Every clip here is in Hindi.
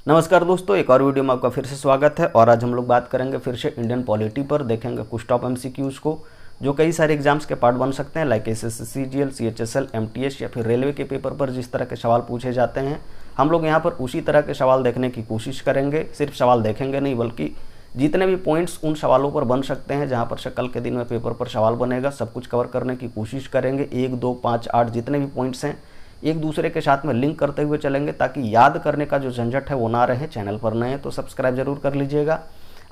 नमस्कार दोस्तों, एक और वीडियो में आपका फिर से स्वागत है। और आज हम लोग बात करेंगे फिर से इंडियन पॉलिटी पर। देखेंगे कुछ टॉप एमसीक्यूज़ को जो कई सारे एग्जाम्स के पार्ट बन सकते हैं, like SSC, CGL, CHSL, MTS या फिर रेलवे के पेपर पर जिस तरह के सवाल पूछे जाते हैं, हम लोग यहाँ पर उसी तरह के सवाल देखने की कोशिश करेंगे। सिर्फ सवाल देखेंगे नहीं, बल्कि जितने भी पॉइंट्स उन सवालों पर बन सकते हैं जहाँ पर से कल के दिन में पेपर पर सवाल बनेगा, सब कुछ कवर करने की कोशिश करेंगे। 1, 2, 5, 8 जितने भी पॉइंट्स हैं एक दूसरे के साथ में लिंक करते हुए चलेंगे, ताकि याद करने का जो झंझट है वो ना रहे। चैनल पर नए हैं तो सब्सक्राइब जरूर कर लीजिएगा।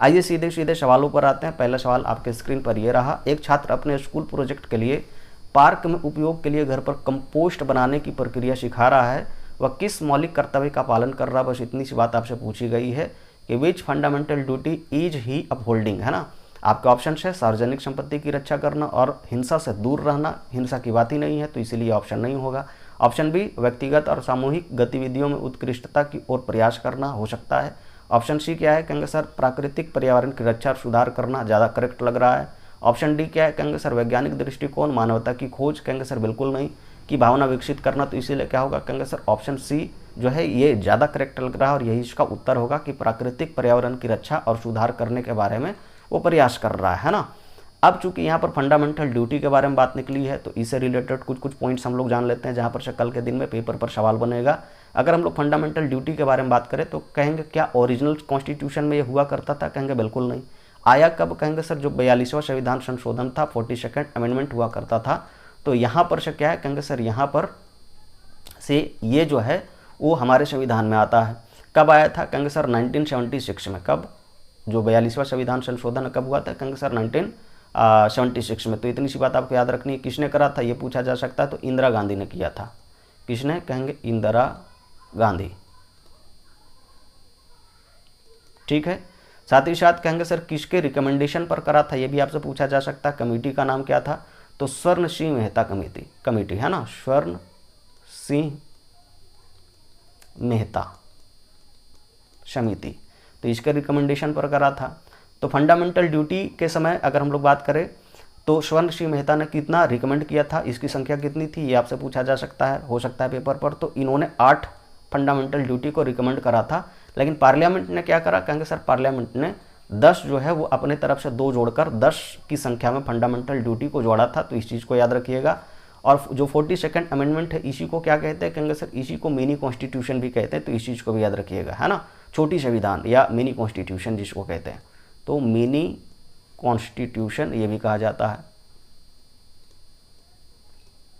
आइए सीधे सीधे सवालों पर आते हैं। पहला सवाल आपके स्क्रीन पर ये रहा। एक छात्र अपने स्कूल प्रोजेक्ट के लिए पार्क में उपयोग के लिए घर पर कंपोस्ट बनाने की प्रक्रिया सिखा रहा है। वह किस मौलिक कर्तव्य का पालन कर रहा है? बस इतनी सी बात आपसे पूछी गई है कि which fundamental duty is he upholding, है ना। आपके ऑप्शन है सार्वजनिक संपत्ति की रक्षा करना और हिंसा से दूर रहना। हिंसा की बात ही नहीं है तो इसीलिए ऑप्शन नहीं होगा। ऑप्शन बी, व्यक्तिगत और सामूहिक गतिविधियों में उत्कृष्टता की ओर प्रयास करना हो सकता है। ऑप्शन सी क्या है? कहेंगे सर प्राकृतिक पर्यावरण की रक्षा और सुधार करना, ज़्यादा करेक्ट लग रहा है। ऑप्शन डी क्या है? कहेंगे सर वैज्ञानिक दृष्टिकोण, मानवता की खोज। कहेंगे सर बिल्कुल नहीं, की भावना विकसित करना, तो इसीलिए क्या होगा? कहेंगे सर ऑप्शन सी जो है ये ज़्यादा करेक्ट लग रहा है और यही इसका उत्तर होगा कि प्राकृतिक पर्यावरण की रक्षा और सुधार करने के बारे में वो प्रयास कर रहा है ना। अब चूंकि यहाँ पर फंडामेंटल ड्यूटी के बारे में बात निकली है तो इससे रिलेटेड कुछ पॉइंट्स हम लोग जान लेते हैं जहाँ पर से कल के दिन में पेपर पर सवाल बनेगा। अगर हम लोग फंडामेंटल ड्यूटी के बारे में बात करें तो कहेंगे क्या ओरिजिनल कॉन्स्टिट्यूशन में ये हुआ करता था? कहेंगे बिल्कुल नहीं। आया कब? कहेंगे सर जो 42वां संविधान संशोधन था, 42nd अमेंडमेंट हुआ करता था। तो यहाँ पर से क्या है? कहेंगे सर यहाँ पर से ये जो है वो हमारे संविधान में आता है। कब आया था? कहेंगे सर 1976 में। कब? जो 42वां संविधान संशोधन कब हुआ था? कहेंगे सर 1976 में। तो इतनी सी बात आपको याद रखनी है। किसने करा था ये पूछा जा सकता है, तो इंदिरा गांधी ने किया था। किसने? कहेंगे इंदिरा गांधी। ठीक है। साथ ही साथ कहेंगे सर किसके रिकमेंडेशन पर करा था, ये भी आपसे पूछा जा सकता है। कमेटी का नाम क्या था? तो स्वर्ण सिंह मेहता कमेटी है ना, स्वर्ण सिंह मेहता समिति। तो इसके रिकमेंडेशन पर करा था। तो फंडामेंटल ड्यूटी के समय अगर हम लोग बात करें तो स्वर्ण सिंह मेहता ने कितना रिकमेंड किया था, इसकी संख्या कितनी थी, ये आपसे पूछा जा सकता है, हो सकता है पेपर पर। तो इन्होंने 8 फंडामेंटल ड्यूटी को रिकमेंड करा था। लेकिन पार्लियामेंट ने क्या करा? कहेंगे सर पार्लियामेंट ने 10 जो है वो अपने तरफ से 2 जोड़कर 10 की संख्या में फंडामेंटल ड्यूटी को जोड़ा था। तो इस चीज़ को याद रखिएगा। और जो 42nd अमेंडमेंट है इसी को क्या कहते हैं? कहेंगे सर इसी को मिनी कॉन्स्टिट्यूशन भी कहते हैं। तो इस चीज़ को भी याद रखिएगा, है ना। छोटी संविधान या मिनी कॉन्स्टिट्यूशन जिसको कहते हैं, तो मिनी कॉन्स्टिट्यूशन ये भी कहा जाता है।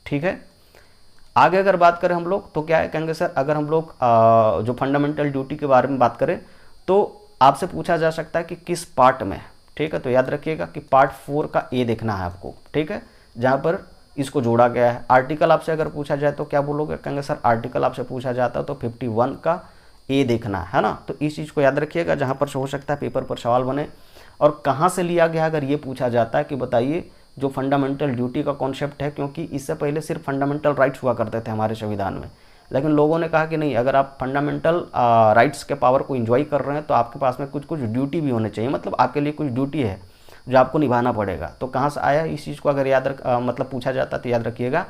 ठीक है। आगे अगर बात करें हम लोग तो क्या है? कहेंगे सर अगर हम लोग जो फंडामेंटल ड्यूटी के बारे में बात करें तो आपसे पूछा जा सकता है कि किस पार्ट में। ठीक है। तो याद रखिएगा कि पार्ट 4 का ए देखना है आपको। ठीक है, जहाँ पर इसको जोड़ा गया है। आर्टिकल आपसे अगर पूछा जाए तो क्या बोलोगे? कहेंगे सर आर्टिकल आपसे पूछा जाता है तो 51 का ए देखना है ना। तो इस चीज़ को याद रखिएगा, जहाँ पर से हो सकता है पेपर पर सवाल बने। और कहाँ से लिया गया अगर ये पूछा जाता है कि बताइए जो फंडामेंटल ड्यूटी का कॉन्सेप्ट है, क्योंकि इससे पहले सिर्फ फंडामेंटल राइट्स हुआ करते थे हमारे संविधान में। लेकिन लोगों ने कहा कि नहीं, अगर आप फंडामेंटल राइट्स के पावर को एंजॉय कर रहे हैं तो आपके पास में कुछ ड्यूटी भी होने चाहिए, मतलब आपके लिए कुछ ड्यूटी है जो आपको निभाना पड़ेगा। तो कहाँ से आया इस चीज़ को अगर मतलब पूछा जाता तो याद रखिएगा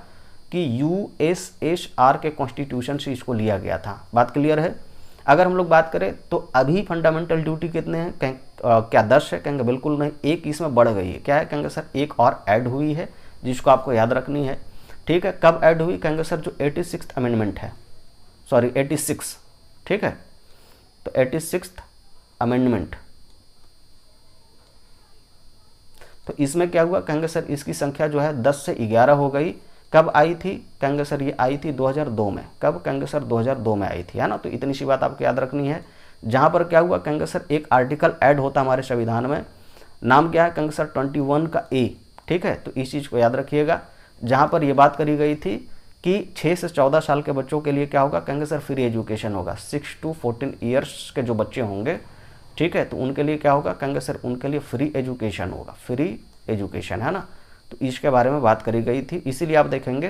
कि यूएसएसआर के कॉन्स्टिट्यूशन से इसको लिया गया था। बात क्लियर है। अगर हम लोग बात करें तो अभी फंडामेंटल ड्यूटी कितने हैं? कहें क्या 10 है? कहेंगे बिल्कुल नहीं, एक इसमें बढ़ गई है। क्या है? कहेंगे सर एक और ऐड हुई है जिसको आपको याद रखनी है। ठीक है। कब ऐड हुई? कहेंगे सर जो 86th अमेंडमेंट है, सॉरी 86। ठीक है। तो 86th अमेंडमेंट, तो इसमें क्या हुआ? कहेंगे सर इसकी संख्या जो है 10 से 11 हो गई। कब आई थी? कहेंगे सर ये आई थी 2002 में। कब? कहेंगे सर 2002 में आई थी, है ना। तो इतनी सी बात आपको याद रखनी है। जहाँ पर क्या हुआ? कहेंगे सर एक आर्टिकल ऐड होता हमारे संविधान में, नाम क्या है? कहेंगे सर 21 का ए। ठीक है। तो इस चीज़ को याद रखिएगा, जहाँ पर ये बात करी गई थी कि 6 से 14 साल के बच्चों के लिए क्या होगा? कहेंगे सर फ्री एजुकेशन होगा। 6 to 14 ईयर्स के जो बच्चे होंगे, ठीक है, तो उनके लिए क्या होगा? कहेंगे सर उनके लिए फ्री एजुकेशन होगा। फ्री एजुकेशन, है ना। तो इसके बारे में बात करी गई थी। इसीलिए आप देखेंगे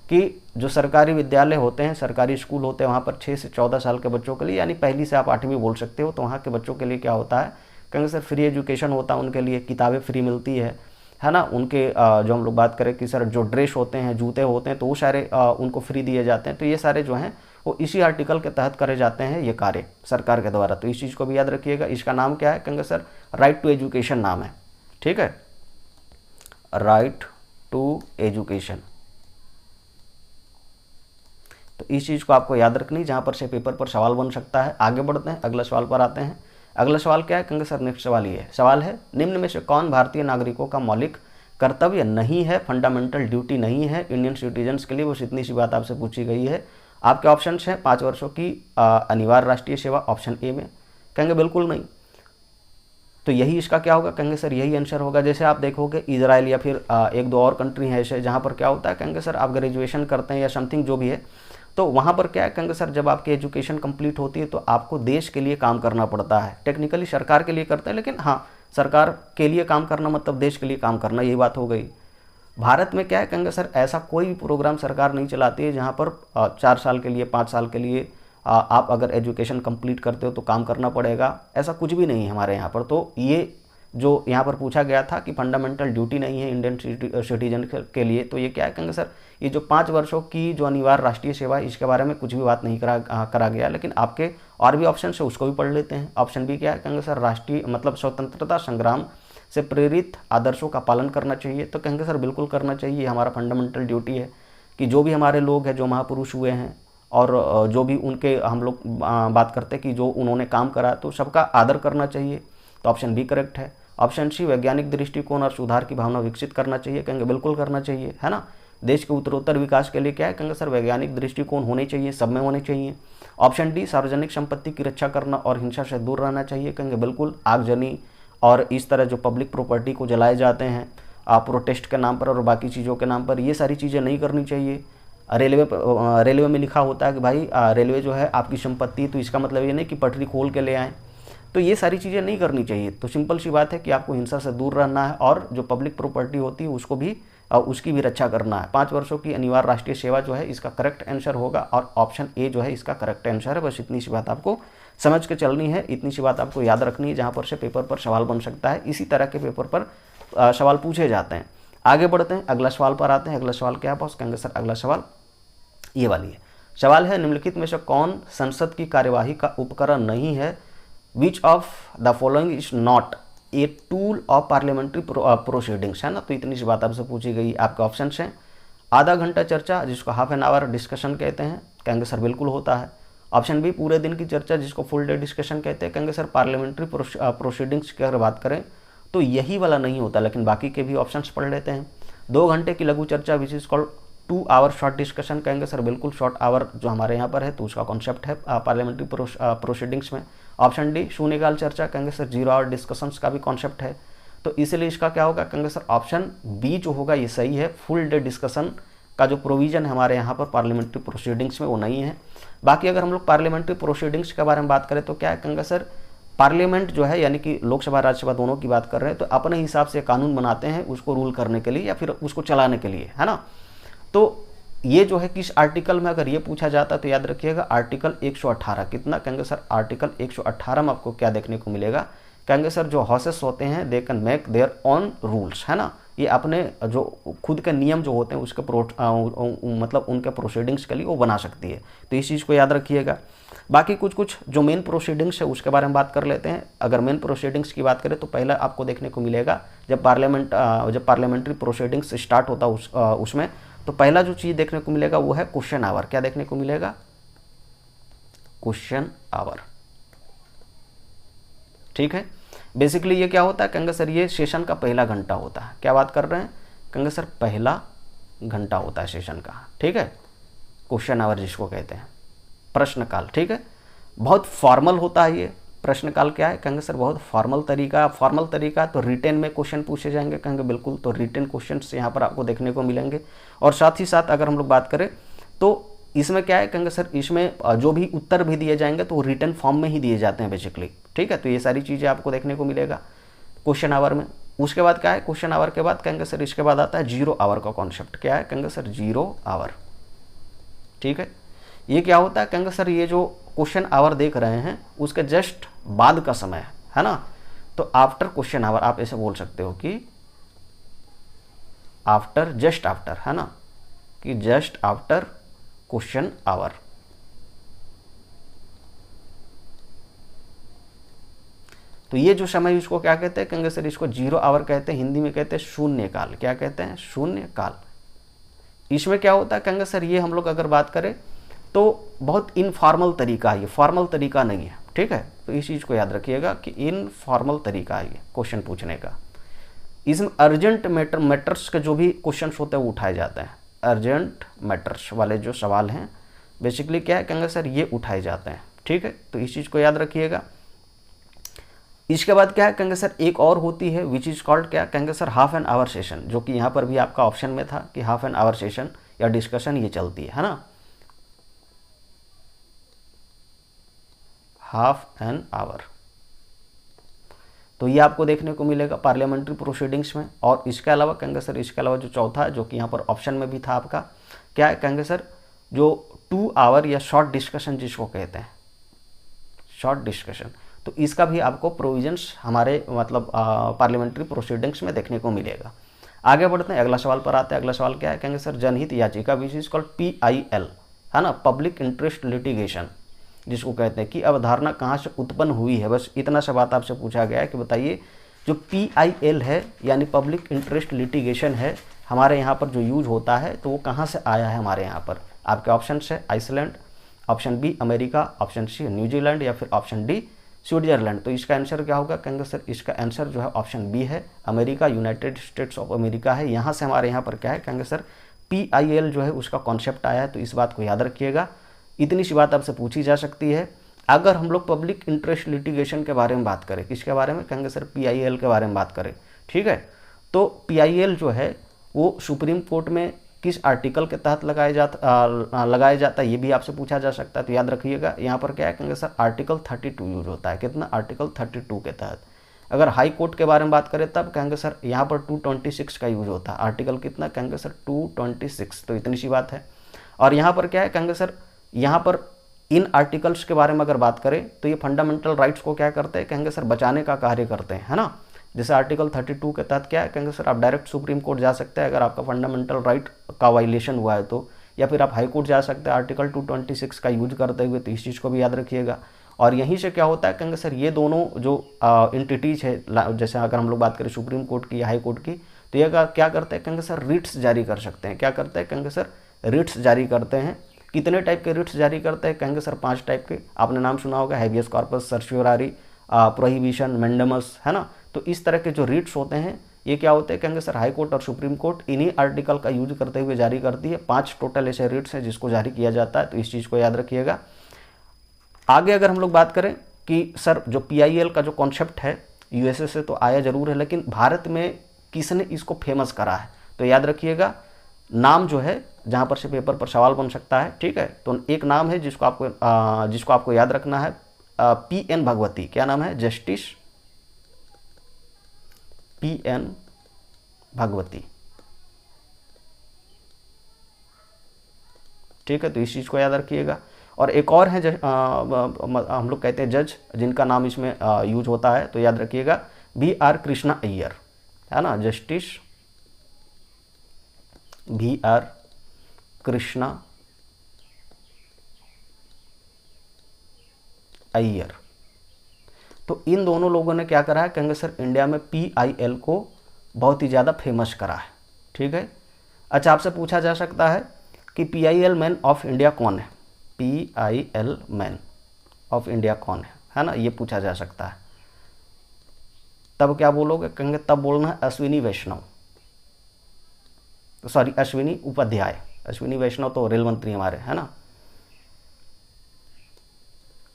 कि जो सरकारी विद्यालय होते हैं, सरकारी स्कूल होते हैं, वहाँ पर 6 से 14 साल के बच्चों के लिए, यानी पहली से आप 8वीं बोल सकते हो, तो वहाँ के बच्चों के लिए क्या होता है? कहेंगे सर फ्री एजुकेशन होता है। उनके लिए किताबें फ्री मिलती है ना। उनके जो हम लोग बात करें कि सर जो ड्रेस होते हैं, जूते होते हैं, तो वो सारे उनको फ्री दिए जाते हैं। तो ये सारे जो हैं वो इसी आर्टिकल के तहत करे जाते हैं ये कार्य सरकार के द्वारा। तो इस चीज़ को भी याद रखिएगा। इसका नाम क्या है, कहेंगे सर राइट टू एजुकेशन नाम है, ठीक है, राइट टू एजुकेशन। तो इस चीज़ को आपको याद रखनी, जहाँ पर से पेपर पर सवाल बन सकता है। आगे बढ़ते हैं, अगला सवाल पर आते हैं। अगला सवाल क्या है, कहेंगे सर नेक्स्ट सवाल ये है, सवाल है निम्न में से कौन भारतीय नागरिकों का मौलिक कर्तव्य नहीं है, फंडामेंटल ड्यूटी नहीं है इंडियन सिटीजन्स के लिए। बस इतनी सी बात आपसे पूछी गई है। आपके ऑप्शन हैं 5 वर्षों की अनिवार्य राष्ट्रीय सेवा, ऑप्शन ए में, कहेंगे बिल्कुल नहीं। तो यही इसका क्या होगा, कहेंगे सर यही आंसर होगा। जैसे आप देखोगे इजराइल या फिर 1-2 और कंट्री है ऐसे जहाँ पर क्या होता है, कहेंगे सर आप ग्रेजुएशन करते हैं या समथिंग जो भी है, तो वहाँ पर क्या है, कहेंगे सर जब आपकी एजुकेशन कंप्लीट होती है तो आपको देश के लिए काम करना पड़ता है। टेक्निकली सरकार के लिए करते हैं, लेकिन हाँ सरकार के लिए काम करना मतलब देश के लिए काम करना, यही बात हो गई। भारत में क्या है, कहेंगे सर ऐसा कोई भी प्रोग्राम सरकार नहीं चलाती है जहाँ पर 4 साल के लिए 5 साल के लिए आप अगर एजुकेशन कंप्लीट करते हो तो काम करना पड़ेगा, ऐसा कुछ भी नहीं है हमारे यहाँ पर। तो ये जो यहाँ पर पूछा गया था कि फंडामेंटल ड्यूटी नहीं है इंडियन सिटीजन के लिए, तो ये क्या है, कहेंगे सर ये जो 5 वर्षों की जो अनिवार्य राष्ट्रीय सेवा है इसके बारे में कुछ भी बात नहीं करा गया। लेकिन आपके और भी ऑप्शन है उसको भी पढ़ लेते हैं। ऑप्शन बी क्या है, कहेंगे सर राष्ट्रीय मतलब स्वतंत्रता संग्राम से प्रेरित आदर्शों का पालन करना चाहिए। तो कहेंगे सर बिल्कुल करना चाहिए, हमारा फंडामेंटल ड्यूटी है कि जो भी हमारे लोग हैं जो महापुरुष हुए हैं और जो भी उनके हम लोग बात करते हैं कि जो उन्होंने काम करा तो सबका आदर करना चाहिए। तो ऑप्शन बी करेक्ट है। ऑप्शन सी वैज्ञानिक दृष्टिकोण और सुधार की भावना विकसित करना चाहिए, कहेंगे बिल्कुल करना चाहिए, है ना। देश के उत्तरोत्तर विकास के लिए क्या है, कहेंगे सर वैज्ञानिक दृष्टिकोण होने चाहिए, सब में होने चाहिए। ऑप्शन डी सार्वजनिक संपत्ति की रक्षा करना और हिंसा से दूर रहना चाहिए, कहेंगे बिल्कुल। आगजनी और इस तरह जो पब्लिक प्रॉपर्टी को जलाए जाते हैं प्रोटेस्ट के नाम पर और बाकी चीज़ों के नाम पर, ये सारी चीज़ें नहीं करनी चाहिए। रेलवे में लिखा होता है कि भाई रेलवे जो है आपकी संपत्ति, तो इसका मतलब ये नहीं कि पटरी खोल के ले आएँ, तो ये सारी चीज़ें नहीं करनी चाहिए। तो सिंपल सी बात है कि आपको हिंसा से दूर रहना है और जो पब्लिक प्रॉपर्टी होती है उसको भी उसकी भी रक्षा करना है। 5 वर्षों की अनिवार्य राष्ट्रीय सेवा जो है इसका करेक्ट आंसर होगा और ऑप्शन ए जो है इसका करेक्ट आंसर है। बस इतनी सी बात आपको समझ के चलनी है, इतनी सी बात आपको याद रखनी है, जहाँ पर से पेपर पर सवाल बन सकता है। इसी तरह के पेपर पर सवाल पूछे जाते हैं। आगे बढ़ते हैं, अगला सवाल पर आते हैं। अगला सवाल क्या है बॉस, कहेंगे सर अगला सवाल ये वाली है। सवाल है निम्नलिखित में से कौन संसद की कार्यवाही का उपकरण नहीं है, विच of the following is not a tool of parliamentary proceedings, है ना। तो इतनी सी बात आपसे पूछी गई। आपके ऑप्शन हैं आधा घंटा चर्चा जिसको हाफ एन आवर डिस्कशन कहते हैं, कहेंगे सर बिल्कुल होता है। ऑप्शन बी पूरे दिन की चर्चा जिसको फुल डे डिस्कशन कहते हैं, कहेंगे सर पार्लियामेंट्री प्रोसीडिंग्स की अगर बात करें तो यही वाला नहीं होता, लेकिन बाकी के भी ऑप्शंस पढ़ लेते हैं। 2 घंटे की लघु चर्चा which is called 2 hour short discussion, कहेंगे सर बिल्कुल शॉर्ट आवर जो हमारे यहाँ पर है तो उसका कॉन्सेप्ट है पार्लियामेंट्री प्रोसीडिंग्स में। ऑप्शन डी शून्यकाल चर्चा, कहेंगे सर 0 आवर डिस्कशंस का भी कॉन्सेप्ट है। तो इसलिए इसका क्या होगा, कहेंगे सर ऑप्शन बी जो होगा ये सही है। फुल डे डिस्कशन का जो प्रोविजन है हमारे यहाँ पर पार्लियामेंट्री प्रोसीडिंग्स में वो नहीं है। बाकी अगर हम लोग पार्लियामेंट्री प्रोसीडिंग्स के बारे में बात करें तो क्या है, कहेंगे सर पार्लियामेंट जो है यानी कि लोकसभा राज्यसभा दोनों की बात कर रहे हैं तो अपने हिसाब से कानून बनाते हैं उसको रूल करने के लिए या फिर उसको चलाने के लिए, है ना। तो ये जो है किस आर्टिकल में अगर ये पूछा जाता तो याद रखिएगा आर्टिकल 118। कितना, कहेंगे सर आर्टिकल 118 में आपको क्या देखने को मिलेगा, कहेंगे सर जो हाउसेस होते हैं they can make their own rules, है ना। ये अपने जो खुद के नियम जो होते हैं उसके मतलब उनके प्रोसीडिंग्स के लिए वो बना सकती है। तो इस चीज़ को याद रखिएगा। बाकी कुछ जो मेन प्रोसीडिंग्स है उसके बारे में बात कर लेते हैं। अगर मेन प्रोसीडिंग्स की बात करें तो पहला आपको देखने को मिलेगा जब पार्लियामेंट्री प्रोसीडिंग्स स्टार्ट होता उसमें तो पहला जो चीज़ देखने को मिलेगा वो है क्वेश्चन आवर। क्या देखने को मिलेगा, क्वेश्चन आवर, ठीक है। बेसिकली ये क्या होता है, कहेंगे सर ये सेशन का पहला घंटा होता है। क्या बात कर रहे हैं, कहेंगे सर पहला घंटा होता है सेशन का, ठीक है। क्वेश्चन आवर जिसको कहते हैं, प्रश्नकाल, ठीक है। बहुत फॉर्मल होता है ये प्रश्नकाल। क्या है, कहेंगे सर बहुत फॉर्मल तरीका। तो रिटेन में क्वेश्चन पूछे जाएंगे, कहेंगे बिल्कुल। तो रिटेन क्वेश्चन यहाँ पर आपको देखने को मिलेंगे। और साथ ही साथ अगर हम लोग बात करें तो इसमें क्या है, कहेंगे सर इसमें जो भी उत्तर भी दिए जाएंगे तो रिटन फॉर्म में ही दिए जाते हैं बेसिकली, ठीक है। तो ये सारी चीज़ें आपको देखने को मिलेगा क्वेश्चन आवर में। उसके बाद क्या है, क्वेश्चन आवर के बाद कहेंगे सर इसके बाद आता है 0 आवर का कॉन्सेप्ट। क्या है, कहेंगे सर 0 आवर, ठीक है। ये क्या होता है, कहेंगे सर ये जो क्वेश्चन आवर देख रहे हैं उसके जस्ट बाद का समय है ना। तो आफ्टर क्वेश्चन आवर आप ऐसे बोल सकते हो कि आफ्टर, जस्ट आफ्टर, है ना, कि जस्ट आफ्टर क्वेश्चन आवर, तो ये जो समय इसको क्या कहते हैं, कहेंगे सर इसको 0 आवर कहते हैं, हिंदी में कहते हैं शून्य काल। क्या कहते हैं, शून्य काल। इसमें क्या होता है, कहेंगे सर ये हम लोग अगर बात करें तो बहुत इनफॉर्मल तरीका है, ये फॉर्मल तरीका नहीं है, ठीक है। तो इस चीज़ को याद रखिएगा कि इनफॉर्मल तरीका है ये क्वेश्चन पूछने का। इसमें अर्जेंट मैटर्स के जो भी क्वेश्चन होते हैं वो उठाए जाते हैं। अर्जेंट मैटर्स वाले जो सवाल हैं बेसिकली क्या है, कहेंगे सर ये उठाए जाते हैं, ठीक है। तो इस चीज़ को याद रखिएगा। इसके बाद क्या है, कहेंगे सर एक और होती है विच इज़ कॉल्ड, क्या कहेंगे sir, half an hour session, जो कि यहाँ पर भी आपका ऑप्शन में था कि हाफ एन आवर सेशन या डिस्कशन ये चलती है ना, हाफ एन आवर। तो ये आपको देखने को मिलेगा पार्लियामेंट्री प्रोसीडिंग्स में। और इसके अलावा कहेंगे सर, इसके अलावा जो चौथा जो कि यहाँ पर ऑप्शन में भी था आपका, क्या है, कहेंगे सर जो 2 आवर या शॉर्ट डिस्कशन जिसको कहते हैं, शॉर्ट डिस्कशन, तो इसका भी आपको प्रोविजंस हमारे मतलब पार्लियामेंट्री प्रोसीडिंग्स में देखने को मिलेगा। आगे बढ़ते हैं, अगला सवाल पर आते हैं। अगला सवाल क्या है, कहेंगे सर जनहित याचिका विच इज कॉल्ड PIL, है ना, पब्लिक इंटरेस्ट लिटिगेशन जिसको कहते हैं, कि अवधारणा कहाँ से उत्पन्न हुई है। बस इतना सा बात आपसे पूछा गया है कि बताइए जो PIL है यानी पब्लिक इंटरेस्ट लिटिगेशन है, हमारे यहाँ पर जो यूज होता है तो वो कहाँ से आया है हमारे यहाँ पर। आपके ऑप्शन है Iceland, option B America, option C New Zealand या फिर ऑप्शन डी स्विट्जरलैंड। तो इसका आंसर क्या होगा, कहेंगे सर इसका आंसर जो है ऑप्शन बी है, America, United states of America है। यहाँ से हमारे यहाँ पर क्या है, कहेंगे सर PIL जो है उसका कॉन्सेप्ट आया है। तो इस बात को याद रखिएगा। इतनी सी बात आपसे पूछी जा सकती है। अगर हम लोग पब्लिक इंटरेस्ट लिटिगेशन के बारे में बात करें, किसके बारे में, कहेंगे सर PIL के बारे में बात करें, ठीक है। तो PIL जो है वो सुप्रीम कोर्ट में किस आर्टिकल के तहत लगाया जाता है, ये भी आपसे पूछा जा सकता है। तो याद रखिएगा यहाँ पर क्या है, कहेंगे सर आर्टिकल 32 यूज होता है। कितना, आर्टिकल 32 के तहत। अगर हाई कोर्ट के बारे में बात करें तब कहेंगे सर यहाँ पर 226 का यूज होता है। आर्टिकल कितना, कहेंगे सर 226। तो इतनी सी बात है। और यहाँ पर क्या है, कहेंगे सर यहाँ पर इन आर्टिकल्स के बारे में अगर बात करें तो ये फंडामेंटल राइट्स को क्या करते हैं, कहेंगे सर बचाने का कार्य करते हैं, है ना। जैसे आर्टिकल 32 के तहत क्या है, कहेंगे सर आप डायरेक्ट सुप्रीम कोर्ट जा सकते हैं अगर आपका फंडामेंटल राइट का वायलेशन हुआ है तो, या फिर आप हाई कोर्ट जा सकते हैं आर्टिकल 226 का यूज करते हुए। तो इस चीज़ को भी याद रखिएगा। और यहीं से क्या होता है, कहेंगे सर ये दोनों जो एंटिटीज है, जैसे अगर हम लोग बात करें सुप्रीम कोर्ट की या हाई कोर्ट की, तो ये क्या करते हैं, कहेंगे सर रिट्स जारी कर सकते हैं। क्या करते हैं, कहेंगे सर रिट्स जारी करते हैं। कितने टाइप के रिट्स जारी करते हैं, कहेंगे सर 5 टाइप के। आपने नाम सुना होगा, हैबियस कॉर्पस, सर्च्योरारी, प्रोहिबिशन, मैंडेमस, है ना। तो इस तरह के जो रिट्स होते हैं ये क्या होते हैं, कहेंगे सर हाई कोर्ट और सुप्रीम कोर्ट इन्हीं आर्टिकल का यूज करते हुए जारी करती है। 5 टोटल ऐसे रिट्स हैं जिसको जारी किया जाता है। तो इस चीज़ को याद रखिएगा। आगे अगर हम लोग बात करें कि सर जो PIL का जो कॉन्सेप्ट है USA से तो आया जरूर है, लेकिन भारत में किसने इसको फेमस करा है, तो याद रखिएगा नाम जो है जहाँ पर से पेपर पर सवाल बन सकता है, ठीक है। तो एक नाम है जिसको आपको याद रखना है, PN भगवती। क्या नाम है, जस्टिस PN भगवती, ठीक है। तो इस चीज़ को याद रखिएगा। और एक और है हम लोग कहते हैं जज, जिनका नाम इसमें यूज होता है, तो याद रखिएगा BR कृष्णा अय्यर, है ना, जस्टिस BR कृष्णा अय्यर। तो इन दोनों लोगों ने क्या करा है, कहेंगे सर इंडिया में PIL को बहुत ही ज़्यादा फेमस करा है, ठीक है। अच्छा, आपसे पूछा जा सकता है कि PIL मैन ऑफ इंडिया कौन है, PIL मैन ऑफ इंडिया कौन है ना, ये पूछा जा सकता है। तब क्या बोलोगे, कहेंगे तब बोलना है अश्विनी वैष्णव, सॉरी अश्विनी उपाध्याय। अश्विनी वैष्णव तो रेल मंत्री हमारे, है ना,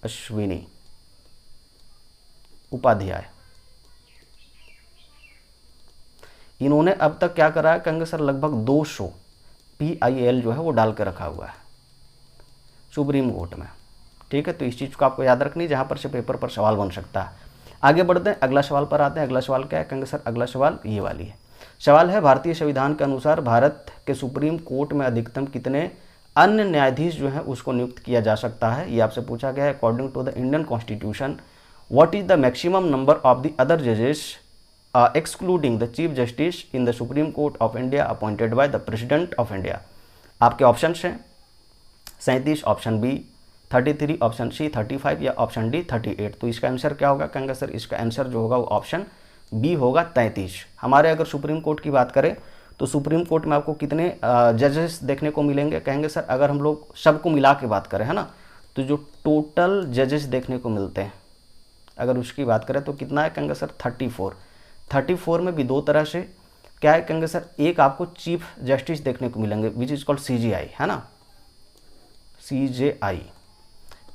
अश्विनी उपाध्याय। इन्होंने अब तक क्या करा है, कहेंगे सर लगभग 200 PIL जो है वो डाल के रखा हुआ है सुप्रीम कोर्ट में, ठीक है। तो इस चीज़ को आपको याद रखनी, जहाँ पर से पेपर पर सवाल बन सकता है। आगे बढ़ते हैं, अगला सवाल पर आते हैं। अगला सवाल क्या है, कहेंगे सर अगला सवाल ये वाली है। सवाल है भारतीय संविधान के अनुसार भारत के सुप्रीम कोर्ट में अधिकतम कितने अन्य न्यायाधीश जो है उसको नियुक्त किया जा सकता है, ये आपसे पूछा गया है। According to the Indian constitution what is the maximum number of the other जजेस excluding the chief justice in the supreme court of India appointed by the president of India. आपके ऑप्शन हैं 37 ऑप्शन बी, 33, ऑप्शन सी 35 या ऑप्शन डी 38। तो इसका आंसर क्या होगा? कहेंगे सर इसका आंसर जो होगा वो ऑप्शन बी होगा 33। हमारे अगर सुप्रीम कोर्ट की बात करें तो सुप्रीम कोर्ट में आपको कितने जजेस देखने को मिलेंगे? कहेंगे सर अगर हम लोग सबको मिला के बात करें, है ना, तो जो टोटल जजेस देखने को मिलते हैं अगर उसकी बात करें तो कितना है? कहेंगे सर 34। 34 में भी दो तरह से क्या है? कहेंगे सर एक आपको चीफ जस्टिस देखने को मिलेंगे विच इज कॉल्ड CJI, है ना, CJI।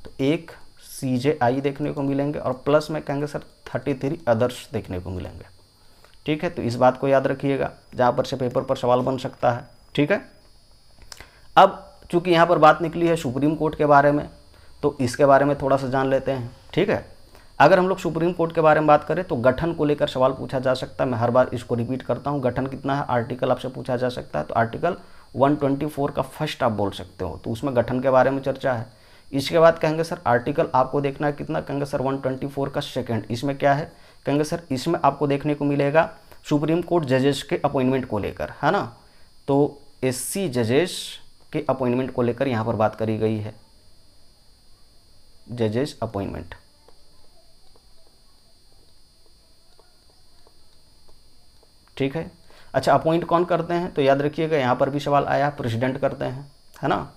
तो एक CJI देखने को मिलेंगे और प्लस में कहेंगे सर 33 अदर्स देखने को मिलेंगे। ठीक है, तो इस बात को याद रखिएगा जहाँ पर से पेपर पर सवाल बन सकता है। ठीक है, अब चूंकि यहाँ पर बात निकली है सुप्रीम कोर्ट के बारे में तो इसके बारे में थोड़ा सा जान लेते हैं। ठीक है, अगर हम लोग सुप्रीम कोर्ट के बारे में बात करें तो गठन को लेकर सवाल पूछा जा सकता है। मैं हर बार इसको रिपीट करता हूँ, गठन कितना है? आर्टिकल आपसे पूछा जा सकता है। तो आर्टिकल 124 का फर्स्ट आप बोल सकते हो, तो उसमें गठन के बारे में चर्चा है। इसके बाद कहेंगे सर आर्टिकल आपको देखना है कितना? कहेंगे सर 124 का सेकंड। इसमें क्या है? कहेंगे सर इसमें आपको देखने को मिलेगा सुप्रीम कोर्ट जजेस के अपॉइंटमेंट को लेकर, है ना। तो SC जजेस के अपॉइंटमेंट को लेकर यहाँ पर बात करी गई है, जजेस अपॉइंटमेंट। ठीक है, अच्छा अपॉइंट कौन करते हैं? तो याद रखिएगा यहाँ पर भी सवाल आया, प्रेसिडेंट करते हैं, है ना।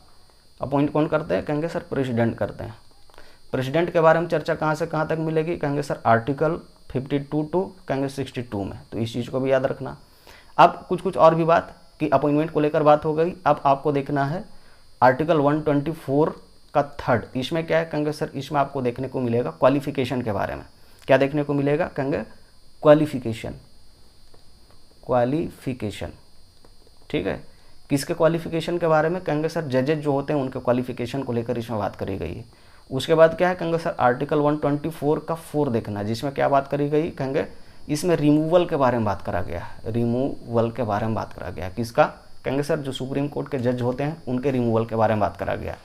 अपॉइंट कौन करते हैं? कहेंगे सर प्रेसिडेंट करते हैं। प्रेसिडेंट के बारे में चर्चा कहाँ से कहाँ तक मिलेगी? कहेंगे सर आर्टिकल 52 टू कहेंगे 62 में। तो इस चीज़ को भी याद रखना। अब कुछ और भी बात कि अपॉइंटमेंट को लेकर बात हो गई। अब आपको देखना है आर्टिकल 124 का थर्ड। इसमें क्या है? कहेंगे सर इसमें आपको देखने को मिलेगा क्वालिफिकेशन के बारे में। क्या देखने को मिलेगा? कहेंगे क्वालिफिकेशन। ठीक है, किसके क्वालिफिकेशन के बारे में? कहेंगे सर जजेज जो होते हैं उनके क्वालिफिकेशन को लेकर इसमें बात करी गई है। उसके बाद क्या है? कहेंगे सर आर्टिकल 124 का 4 देखना, जिसमें क्या बात करी गई? कहेंगे इसमें रिमूवल के बारे में बात करा गया है। रिमूवल के बारे में बात करा गया, किसका? कहेंगे सर जो सुप्रीम कोर्ट के जज होते हैं उनके रिमूवल के बारे में बात करा गया।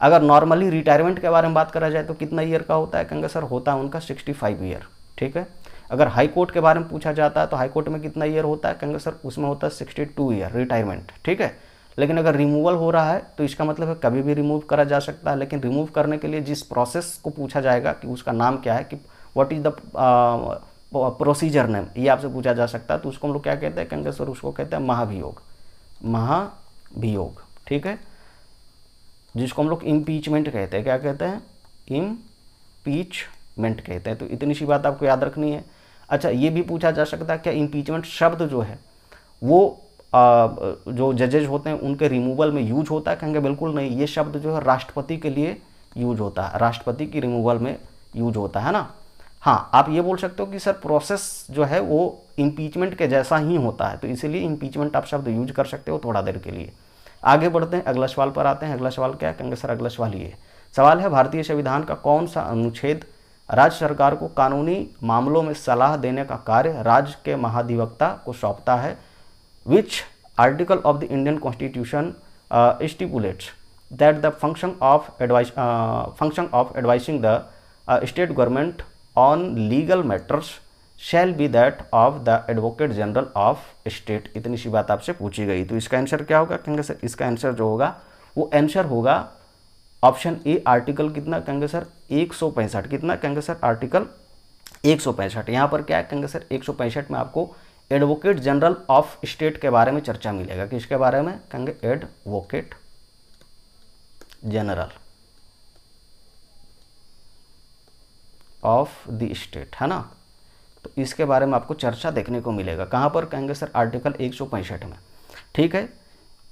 अगर नॉर्मली रिटायरमेंट के बारे में बात करा जाए तो कितना ईयर का होता है? कहेंगे सर होता है उनका 65 ईयर। ठीक है, अगर हाई कोर्ट के बारे में पूछा जाता है तो हाई कोर्ट में कितना ईयर होता है? कहेंगे सर उसमें होता है 62 ईयर रिटायरमेंट। ठीक है, लेकिन अगर रिमूवल हो रहा है तो इसका मतलब है कभी भी रिमूव करा जा सकता है, लेकिन रिमूव करने के लिए जिस प्रोसेस को पूछा जाएगा कि उसका नाम क्या है, कि what is the procedure name, ये आपसे पूछा जा सकता है। तो उसको हम लोग क्या कहते हैं? कहेंगे सर उसको कहते हैं महाभियोग। महाभियोग, ठीक है, जिसको हम लोग इम्पीचमेंट कहते हैं। क्या कहते हैं? इम्पीचमेंट कहते हैं। तो इतनी सी बात आपको याद रखनी है। अच्छा, ये भी पूछा जा सकता है क्या इम्पीचमेंट शब्द जो है वो जो जजेज होते हैं उनके रिमूवल में यूज होता है? कहेंगे बिल्कुल नहीं, ये शब्द जो है राष्ट्रपति के लिए यूज होता है, राष्ट्रपति की रिमूवल में यूज होता है ना। हाँ, आप ये बोल सकते हो कि सर प्रोसेस जो है वो इम्पीचमेंट के जैसा ही होता है, तो इसीलिए इम्पीचमेंट आप शब्द यूज कर सकते हो थोड़ा देर के लिए। आगे बढ़ते हैं, अगला सवाल पर आते हैं। अगला सवाल क्या है? कहेंगे सर अगला सवाल ये सवाल है, भारतीय संविधान का कौन सा अनुच्छेद राज्य सरकार को कानूनी मामलों में सलाह देने का कार्य राज्य के महाधिवक्ता को सौंपता है? Which article of the Indian Constitution stipulates that the function of advising the state government on legal matters shall be that of the Advocate General of State? इतनी सी बात आपसे पूछी गई, तो इसका आंसर क्या होगा? कहेंगे सर इसका आंसर जो होगा वो आंसर होगा ऑप्शन ए, आर्टिकल कितना? कहेंगे सर 165। कितना? कहेंगे सर आर्टिकल 165। यहाँ पर क्या है? कहेंगे सर 165 में आपको एडवोकेट जनरल ऑफ स्टेट के बारे में चर्चा मिलेगा। किसके बारे में? कहेंगे advocate general of the state, है ना। तो इसके बारे में आपको चर्चा देखने को मिलेगा। कहाँ पर? कहेंगे सर आर्टिकल 165 में। ठीक है,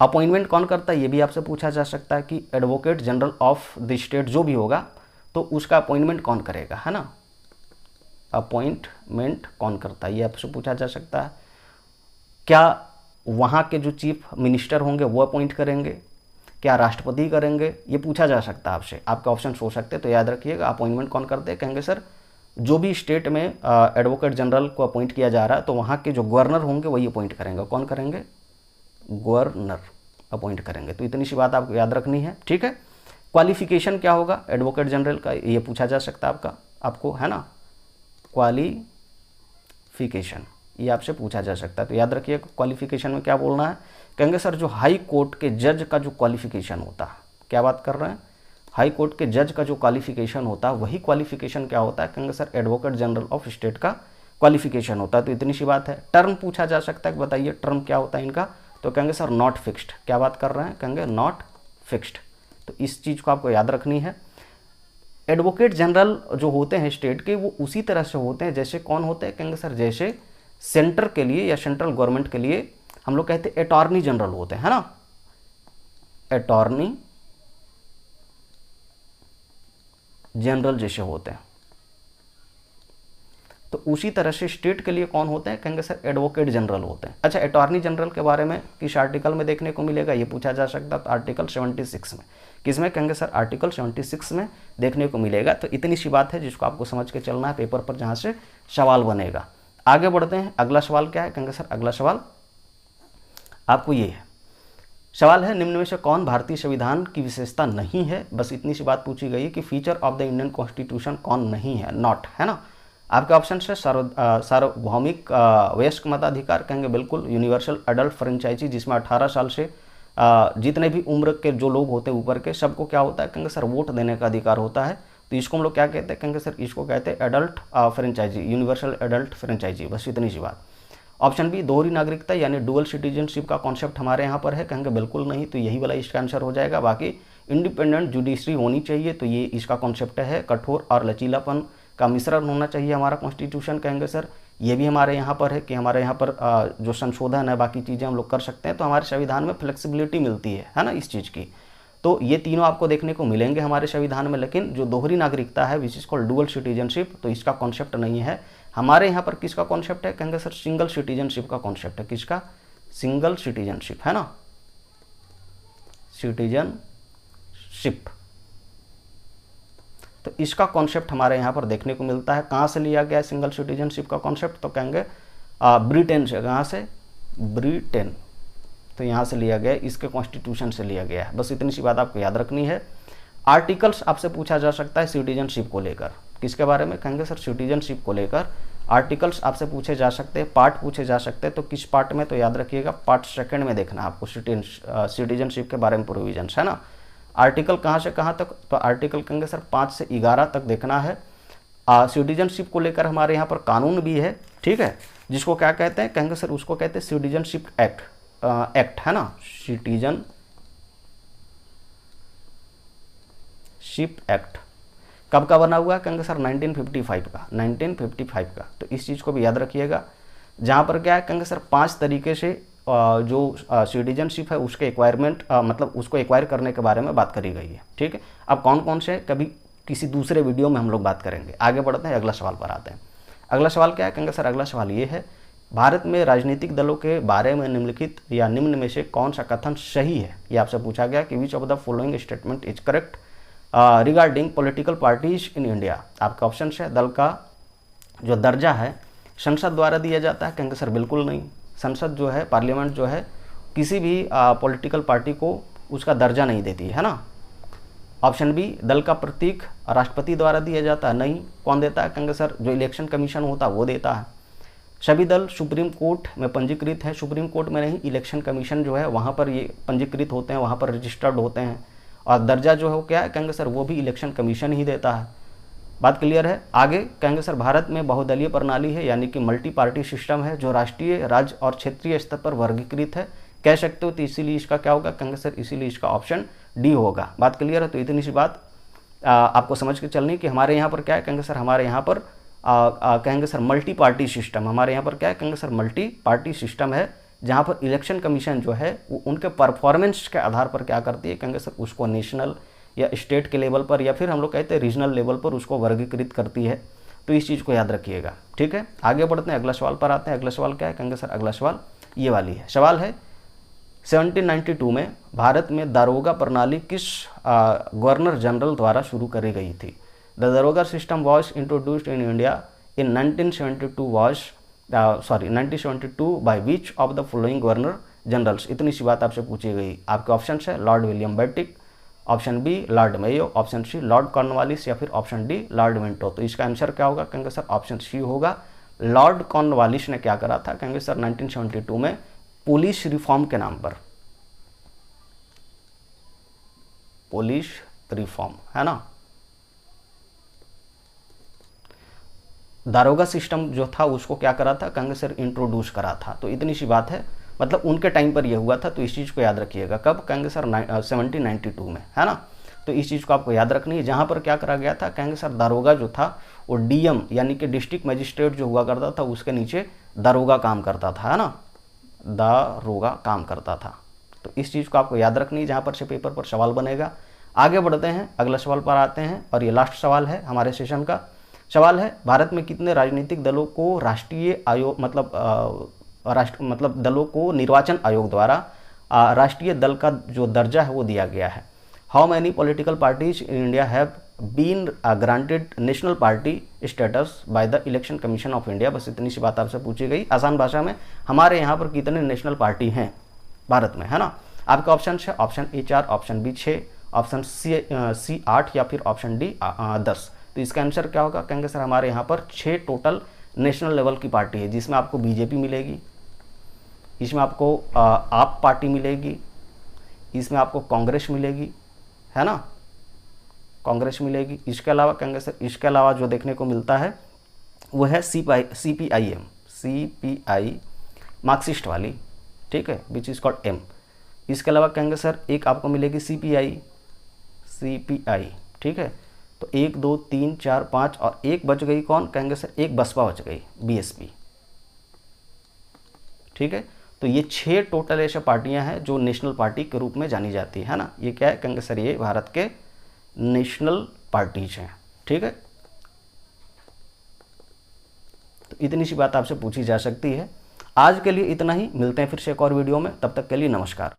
अपॉइंटमेंट कौन करता है ये भी आपसे पूछा जा सकता है कि advocate general of the state जो भी होगा तो उसका अपॉइंटमेंट कौन करेगा, है ना। अपॉइंटमेंट कौन करता है ये आपसे पूछा जा सकता है। क्या वहाँ के जो चीफ मिनिस्टर होंगे वो अपॉइंट करेंगे? क्या राष्ट्रपति करेंगे? ये पूछा जा सकता है आपसे, आपके ऑप्शन हो सकते हैं। तो याद रखिएगा अपॉइंटमेंट कौन करते हैं? कहेंगे सर जो भी स्टेट में एडवोकेट जनरल को अपॉइंट किया जा रहा है तो वहाँ के जो गवर्नर होंगे वही अपॉइंट करेंगे। कौन करेंगे? गवर्नर अपॉइंट करेंगे। तो इतनी सी बात आपको याद रखनी है। ठीक है, क्वालिफिकेशन क्या होगा एडवोकेट जनरल का ये पूछा जा सकता है आपको, है ना। क्वालिफिकेशन ये आपसे पूछा जा सकता है, तो याद रखिए क्वालिफिकेशन में क्या बोलना है। कहेंगे सर जो हाई कोर्ट के जज का जो क्वालिफिकेशन होता है, क्या बात कर रहे हैं? हाई कोर्ट के जज का जो क्वालिफिकेशन होता है वही क्वालिफिकेशन क्या होता है, कहेंगे sir advocate general of state का क्वालिफिकेशन होता है। तो इतनी सी बात है। टर्म पूछा जा सकता है, बताइए टर्म क्या होता है इनका, तो कहेंगे सर नॉट फिक्स्ड। क्या बात कर रहे हैं, कहेंगे नॉट फिक्स्ड। तो इस चीज़ को आपको याद रखनी है। एडवोकेट जनरल जो होते हैं स्टेट के वो उसी तरह से होते हैं जैसे कौन होते हैं, कहेंगे सर जैसे सेंटर के लिए या सेंट्रल गवर्नमेंट के लिए हम लोग कहते हैं अटॉर्नी जनरल होते हैं, है ना, अटॉर्नी जनरल जैसे होते हैं। तो उसी तरह से स्टेट के लिए कौन होते हैं, कहेंगे सर एडवोकेट जनरल होते हैं। अच्छा, अटॉर्नी जनरल के बारे में किस आर्टिकल में देखने को मिलेगा, ये पूछा जा सकता है। तो आर्टिकल 76 में। किसमें, कहेंगे सर आर्टिकल 76 में देखने को मिलेगा। तो इतनी सी बात है जिसको आपको समझ के चलना है पेपर पर जहाँ से सवाल बनेगा। आगे बढ़ते हैं। अगला सवाल क्या है, कहेंगे सर अगला सवाल आपको ये है, सवाल है निम्न में से कौन भारतीय संविधान की विशेषता नहीं है। बस इतनी सी बात पूछी गई है कि feature of the Indian constitution कौन नहीं है, नॉट, है ना। आपके ऑप्शन है सार्वभौमिक वयस्क मताधिकार, कहेंगे बिल्कुल। यूनिवर्सल एडल्ट फ्रेंचाइजी, जिसमें 18 साल से जितने भी उम्र के जो लोग होते हैं ऊपर के, सबको क्या होता है, कहेंगे सर वोट देने का अधिकार होता है। तो इसको हम लोग क्या कहते हैं, कहेंगे सर इसको कहते हैं adult franchise, universal adult franchise. बस इतनी सी बात। ऑप्शन बी दोहरी नागरिकता यानी डुअल सिटीजनशिप का कॉन्सेप्ट हमारे यहाँ पर है, कहेंगे बिल्कुल नहीं। तो यही वाला इसका आंसर हो जाएगा। बाकी इंडिपेंडेंट जुडिशरी होनी चाहिए, तो ये इसका कॉन्सेप्ट है। कठोर और लचीलापन का मिश्रण होना चाहिए हमारा कॉन्स्टिट्यूशन, कहेंगे सर ये भी हमारे यहाँ पर है कि हमारे यहाँ पर जो संशोधन है बाकी चीज़ें हम लोग कर सकते हैं। तो हमारे संविधान में फ्लेक्सिबिलिटी मिलती है ना इस चीज़ की। तो ये तीनों आपको देखने को मिलेंगे हमारे संविधान में। लेकिन जो दोहरी नागरिकता है विच इज कॉल्ड डुअल सिटीजनशिप, तो इसका कॉन्सेप्ट नहीं है हमारे यहाँ पर। किसका कॉन्सेप्ट है, कहेंगे सर सिंगल सिटीजनशिप का कॉन्सेप्ट है। किसका, सिंगल सिटीजनशिप, है ना, सिटीजनशिप। तो इसका कॉन्सेप्ट हमारे यहाँ पर देखने को मिलता है। कहाँ से लिया गया है सिंगल सिटीजनशिप का कॉन्सेप्ट, तो कहेंगे ब्रिटेन से। कहाँ से, ब्रिटेन। तो यहाँ से लिया गया, इसके कॉन्स्टिट्यूशन से लिया गया है। बस इतनी सी बात आपको याद रखनी है। आर्टिकल्स आपसे पूछा जा सकता है सिटीजनशिप को लेकर। किसके बारे में, कहेंगे सर सिटीजनशिप को लेकर आर्टिकल्स आपसे पूछे जा सकते हैं, पार्ट पूछे जा सकते हैं। तो किस पार्ट में, तो याद रखिएगा पार्ट सेकंड में देखना है आपको सिटीजनशिप के बारे में प्रोविजंस, है ना। आर्टिकल कहाँ से कहाँ तक, तो आर्टिकल कहेंगे सर 5 से 11 तक देखना है। सिटीजनशिप को लेकर हमारे यहाँ पर कानून भी है, ठीक है, जिसको क्या कहते हैं, कहेंगे सर उसको कहते हैं सिटीजनशिप एक्ट, है ना, सिटीजनशिप एक्ट। कब का बना हुआ है, कहेंगे सर 1955 का, 1955 का। तो इस चीज़ को भी याद रखिएगा। जहाँ पर क्या है, कहेंगे सर 5 तरीके से जो सिटीजनशिप है उसके एक्वायरमेंट मतलब उसको एक्वायर करने के बारे में बात करी गई है, ठीक है। अब कौन कौन से कभी किसी दूसरे वीडियो में हम लोग बात करेंगे। आगे बढ़ते हैं, अगला सवाल पर आते हैं। अगला सवाल क्या है, कहेंगे सर अगला सवाल ये है, भारत में राजनीतिक दलों के बारे में निम्नलिखित या निम्न में से कौन सा कथन सही है। ये आपसे पूछा गया कि विच of the following statement is correct regarding political parties in India. आपका ऑप्शन है दल का जो दर्जा है संसद द्वारा दिया जाता है, कहेंगे सर बिल्कुल नहीं। संसद जो है, पार्लियामेंट जो है, किसी भी पॉलिटिकल पार्टी को उसका दर्जा नहीं देती है ना। ऑप्शन बी दल का प्रतीक राष्ट्रपति द्वारा दिया जाता है, नहीं। कौन देता है, कहेंगे सर जो इलेक्शन कमीशन होता है वो देता है। सभी दल सुप्रीम कोर्ट में पंजीकृत है, सुप्रीम कोर्ट में नहीं, इलेक्शन कमीशन जो है वहाँ पर ये पंजीकृत होते हैं, वहाँ पर रजिस्टर्ड होते हैं। और दर्जा जो है वो क्या है, कहेंगे सर वो भी इलेक्शन कमीशन ही देता है। बात क्लियर है। आगे कहेंगे सर भारत में बहुदलीय प्रणाली है यानी कि मल्टी पार्टी सिस्टम है जो राष्ट्रीय, राज्य और क्षेत्रीय स्तर पर वर्गीकृत है, कह सकते हो। तो इसीलिए इसका क्या होगा, कहेंगे सर इसीलिए इसका ऑप्शन डी होगा। बात क्लियर है। तो इतनी सी बात आपको समझ के चलनी कि हमारे यहाँ पर क्या है, कहेंगे सर हमारे यहाँ पर कहेंगे सर मल्टी पार्टी सिस्टम, हमारे यहाँ पर क्या है, कहेंगे सर मल्टी पार्टी सिस्टम है, जहाँ पर इलेक्शन कमीशन जो है वो उनके परफॉर्मेंस के आधार पर क्या करती है, कहेंगे सर उसको नेशनल या स्टेट के लेवल पर या फिर हम लोग कहते हैं रीजनल लेवल पर उसको वर्गीकृत करती है। तो इस चीज़ को याद रखिएगा, ठीक है। आगे बढ़ते हैं, अगला सवाल पर आते हैं। अगला सवाल क्या है, कहेंगे सर अगला सवाल ये वाली है। सवाल है 1792 में भारत में दारोगा प्रणाली किस गवर्नर जनरल द्वारा शुरू करी गई थी। The daroga system was introduced in India in 1972 by which of the following governor generals. इतनी सी बात आपसे पूछी गई। आपके ऑप्शन है Lord William Bentinck, option B Lord Mayo, option C Lord Cornwallis या फिर ऑप्शन डी लॉर्ड मिंटो। तो इसका आंसर क्या होगा, कहेंगे सर ऑप्शन सी होगा। लॉर्ड कॉर्नवालिस ने क्या करा था, कहेंगे सर 1972 में पुलिस रिफॉर्म के नाम पर, पुलिस रिफॉर्म, है ना। दारोगा सिस्टम जो था उसको क्या करा था, कांग्रेस सर इंट्रोड्यूस करा था। तो इतनी सी बात है, मतलब उनके टाइम पर यह हुआ था। तो इस चीज़ को याद रखिएगा, कब, कांग्रेस सर 1792 में, है ना। तो इस चीज़ को आपको याद रखनी है। जहाँ पर क्या करा गया था, कांग्रेस सर दारोगा जो था वो डीएम यानी कि डिस्ट्रिक्ट मजिस्ट्रेट जो हुआ करता था उसके नीचे दारोगा काम करता था, है ना, दारोगा काम करता था। तो इस चीज़ को आपको याद रखनी है, जहाँ पर से पेपर पर सवाल बनेगा। आगे बढ़ते हैं, अगला सवाल पर आते हैं, और ये लास्ट सवाल है हमारे सेशन का। सवाल है, भारत में कितने राजनीतिक दलों को राष्ट्रीय आयोग मतलब दलों को निर्वाचन आयोग द्वारा राष्ट्रीय दल का जो दर्जा है वो दिया गया है। How many political parties in India have been granted national party status by the election commission of India. बस इतनी सी बात आपसे पूछी गई आसान भाषा में, हमारे यहाँ पर कितने नेशनल पार्टी हैं भारत में, है ना। आपका ऑप्शन है, option A 4, option B 6, option C 8 या फिर ऑप्शन डी 10। तो इसका आंसर क्या होगा, कहेंगे सर हमारे यहाँ पर 6 टोटल नेशनल लेवल की पार्टी है, जिसमें आपको बीजेपी मिलेगी, इसमें आपको आप पार्टी मिलेगी, इसमें आपको कांग्रेस मिलेगी, है ना, कांग्रेस मिलेगी। इसके अलावा कहेंगे सर, इसके अलावा जो देखने को मिलता है वो है CPIM मार्क्सिस्ट वाली, ठीक है, विच इज़ कॉल्ड एम। इसके अलावा कहेंगे सर एक आपको मिलेगी CPI, ठीक है। तो 1 2 3 4 5 और एक बच गई कौन, कहेंगे सर एक बसपा बच गई, BSP, ठीक है। तो ये 6 टोटल ऐसे पार्टियां हैं जो नेशनल पार्टी के रूप में जानी जाती है ना। ये क्या है, कहेंगे सर ये भारत के नेशनल पार्टीज हैं, ठीक है। तो इतनी सी बात आपसे पूछी जा सकती है। आज के लिए इतना ही, मिलते हैं फिर से एक और वीडियो में, तब तक के लिए नमस्कार।